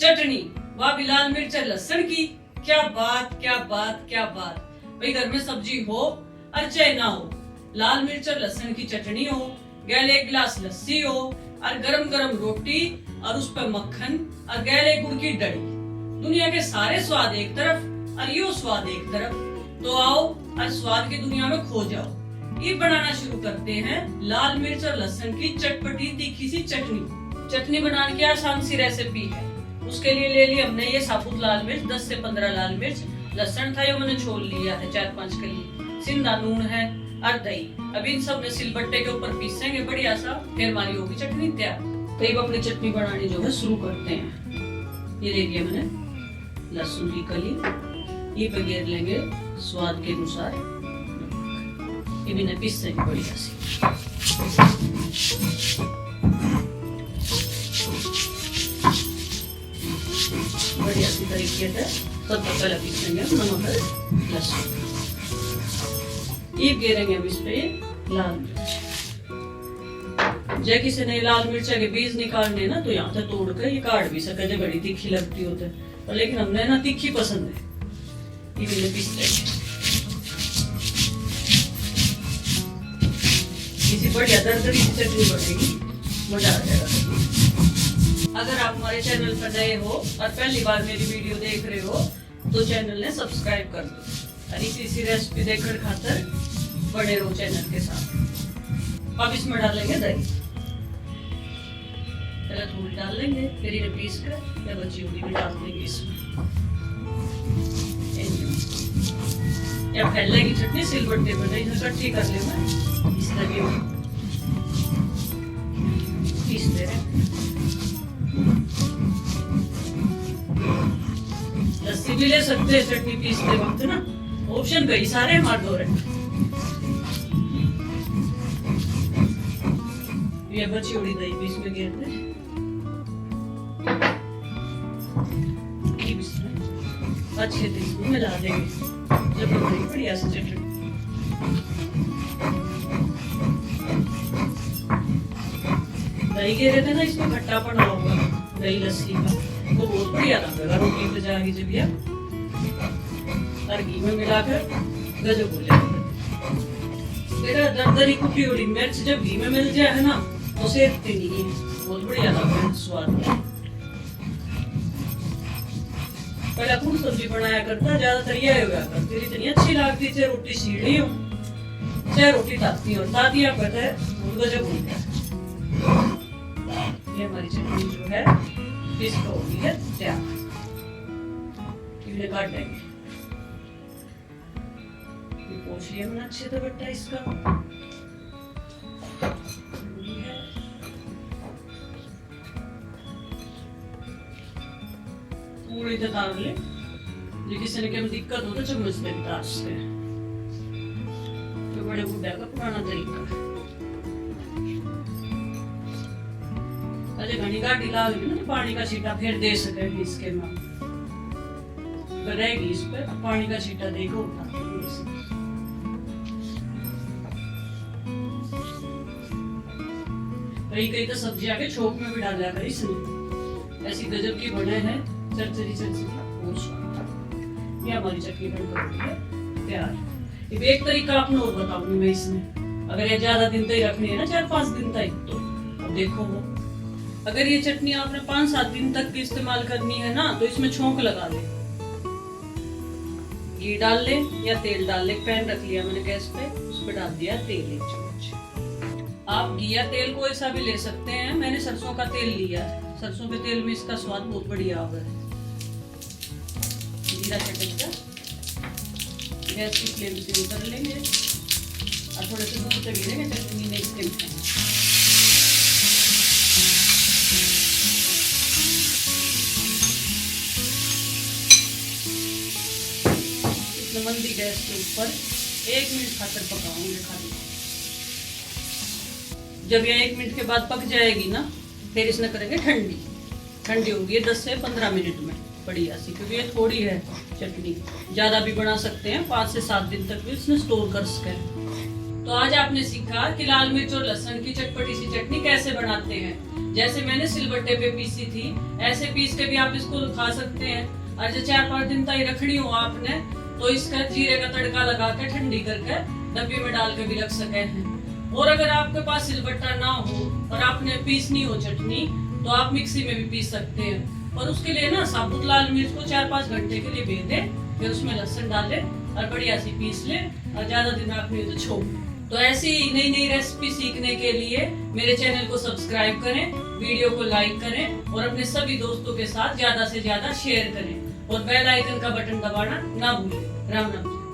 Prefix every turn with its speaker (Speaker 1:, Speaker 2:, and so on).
Speaker 1: चटनी, वह भी लाल मिर्च और लहसुन की। क्या बात, क्या बात, क्या बात। भाई घर में सब्जी हो और चाहे ना हो, लाल मिर्च और लहसुन की चटनी हो, गैले एक गिलास लस्सी हो और गरम गरम रोटी और उस पर मक्खन और गैले गुड़ की डड़ी। दुनिया के सारे स्वाद एक तरफ और यो स्वाद एक तरफ। तो आओ और स्वाद की दुनिया में खो जाओ। ये बनाना शुरू करते हैं लाल मिर्च और लहसुन की चटपटी तीखी सी चटनी। चटनी बनाने की आसान सी रेसिपी है। उसके लिए ले लिया हमने ये साबुत लाल मिर्च, 10 से 15 लाल मिर्च। लहसुन था ये मैंने छोल लिया है 4-5 कली। सिंधा नून है और दही। अभी इन सब में सिलबट्टे के ऊपर पीसेंगे बढ़िया सा, फिर हमारी होगी चटनी तैयार। तो अब अपनी चटनी बनानी जो है शुरू करते हैं। ये ले लिया मैंने लहसुन की कली, ये पे घेर लेंगे स्वाद के अनुसार। ये भी न पीसेंगे बढ़िया सी। बढ़िया सी तरीके से सब पहले पीसेंगे नमक लहसुन। ये घेरेंगे अब इस पे लाल मिर्च। जय किसी ने लाल मिर्च के बीज निकालने ना तो यहाँ से तोड़ कर ये काट भी सके, जो बड़ी तीखी लगती होते, तो लेकिन हमने ना तीखी पसंद है। ये भी पीस लेंगे। इसी बढ़िया दरदरी की चटनी बनेगी, मजा आ जाएगा। अगर आप हमारे चैनल पर नए हो और पहली बार मेरी वीडियो देख रहे हो तो चैनल ने सब्सक्राइब कर दो और इसी रेसिपी देखकर खातर बने रहो चैनल के साथ। अब इसमें डालेंगे दही। पहले थोड़ी डाल लेंगे, फिर इन्हें पीस कर या बची हुई भी डाल देंगे इसमें। या फैलेगी चटनी सिलबट्टे पर, इकट्ठी कर ले मैं इस तरह पीसते रहे। लस्सी भी ले सकते हैं चटनी पीसते वक्त ना, ऑप्शन कई सारे हमारे दो रहे। ये बची हुई दही भी इसमें घेरते हैं। अच्छे तरीके मिला देंगे जब बड़ी बढ़िया सी चटनी। दही घेरे थे ना, इसमें खट्टापन होगा दही लस्सी का, वो बहुत बढ़िया लगेगा रोटी पे जाएगी जब ये और घी में मिलाकर गजब हो जाएगा। तेरा दरदरी कुटी हुई मिर्च जब घी में मिल जाए ना तो सेकती नहीं है, बहुत बढ़िया लगता है स्वाद। पहले खूब सब्जी बनाया करता, ज्यादातर ये होगा करती, इतनी अच्छी लगती, चाहे रोटी सीढ़ी हो चाहे रोटी ताती हो, तातिया कहते हैं बहुत गजब होता है। ये हमारी चटनी जो है इसको हो गई है तैयार। इन्हें काट देंगे। ये पोंछ लिया मैंने अच्छे से बट्टा इसका। पूरी तार ले, जो किसी ने क्या दिक्कत हो तो चम्मच से तार सकते हैं। तो बड़े बुढ़ा का पुराना तरीका। अरे घनी गाड़ी ला ली ना, पानी का छींटा फिर दे सके इसके में रहेगी, इस पर पानी का छींटा देकर उठा कई तो सब्जी आके छोक में भी डाल कर इसने ऐसी गजब की बने हैं चरचरी ये हमारी चटनी बनकर है तैयार। ये एक तरीका आपने और बताऊंगी मैं इसमें, अगर ये ज्यादा दिन तक रखनी है ना 4-5 दिन तक, तो अब देखो वो अगर ये चटनी आपने 5-7 दिन तक की इस्तेमाल करनी है ना तो इसमें छोंक लगा ले, घी डाल ले या तेल डाल ले। पैन रख लिया मैंने गैस पे, उस पर डाल दिया तेल 1 चम्मच। आप घी या तेल कोई सा भी ले सकते हैं, मैंने सरसों का तेल लिया है। सरसों के तेल में इसका स्वाद बहुत बढ़िया आता है। जीरा चटक गैस की फ्लेम से कर लेंगे और थोड़े से दूध तक गिरेंगे चटनी नहीं इसके। मंदी गैस के ऊपर 1 मिनट खाकर पकाऊंगे खाली। जब ये 1 मिनट के बाद पक जाएगी ना फिर इसने करेंगे ठंडी। ठंडी होगी 10 से 15 मिनट में बढ़िया सी, क्योंकि ये थोड़ी है चटनी, ज्यादा भी बना सकते हैं, 5 से 7 दिन तक भी इसमें स्टोर कर सके। तो आज आपने सीखा कि लाल मिर्च और लहसुन की चटपटी सी चटनी कैसे बनाते हैं। जैसे मैंने सिलबट्टे पे पीसी थी, ऐसे पीस के भी आप इसको खा सकते हैं। और जो 4-5 दिन तक रखनी हो आपने, तो इसका जीरे का तड़का लगा के ठंडी करके डब्बी में डाल के भी रख सके हैं। और अगर आपके पास सिलबट्टा ना हो और आपने पीसनी हो चटनी, तो आप मिक्सी में भी पीस सकते हैं। और उसके लिए ना साबुत लाल मिर्च को 4-5 घंटे के लिए भेदे, फिर उसमें लहसुन डाले और बढ़िया सी पीस ले, और ज्यादा दिन रखनी हो तो छोड़। तो ऐसी नई नई रेसिपी सीखने के लिए मेरे चैनल को सब्सक्राइब करें, वीडियो को लाइक करें और अपने सभी दोस्तों के साथ ज्यादा से ज्यादा शेयर करें और बेल आइकन का बटन दबाना ना भूलें। राम राम।